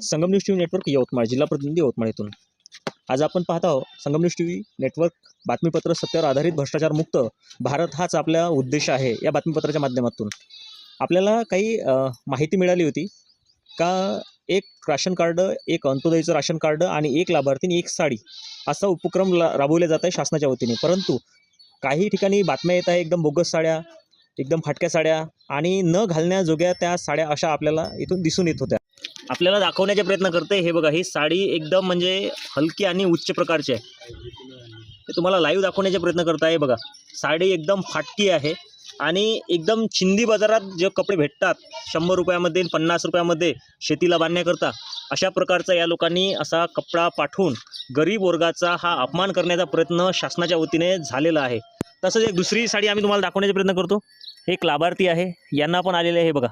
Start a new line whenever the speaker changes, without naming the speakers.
संगम news TV network Yavatmal, जिल्हा प्रतिनिधी यवतमाळ येथून. आज आपण पाहत आहोत संगम न्यूज टीव्ही नेटवर्क बातमीपत्र सत्यावर आधारित भ्रष्टाचार मुक्त भारत हाच आपला उद्देश आहे. या बातमीपत्राच्या माध्यमातून आपल्याला काही माहिती मिळाली होती का एक राशन कार्ड, एक अंत्योदयचं राशन कार्ड आणि एक लाभार्थी एक साडी असा उपक्रम राबवला जात आहे शासनाच्या वतीने. परंतु काही ठिकाणी बातम्या येत आहे एकदम बोगस साड्या, एकदम फाटक्या साड्या आणि न घालण्याजोग्या त्या साड्या अशा आपल्याला इथून दिसून येत होत्या. आपल्याला दाखवण्याचा प्रयत्न करते. हे बघा, ही साडी एकदम म्हणजे हलकी आणि उच्च प्रकारची आहे. हे तुम्हाला लाईव्ह दाखवण्याचा प्रयत्न करत आहे. बघा, साडी एकदम फाटकी आहे आणि एकदम चिंदी बाजारात जे कपडे भेटतात 100 रुपयामध्ये 50 रुपयामध्ये शेतीला बांधण्याकरता, अशा प्रकारचा या लोकांनी असा कपडा पाठवून गरीब वर्गाचा हा अपमान करण्याचा प्रयत्न शासनाच्या वतीने झालेला आहे. तसंच एक दुसरी साडी आम्ही तुम्हाला दाखवण्याचा प्रयत्न करतो. हे एक लाभार्थी आहे, यांना पण आलेले आहे. बघा,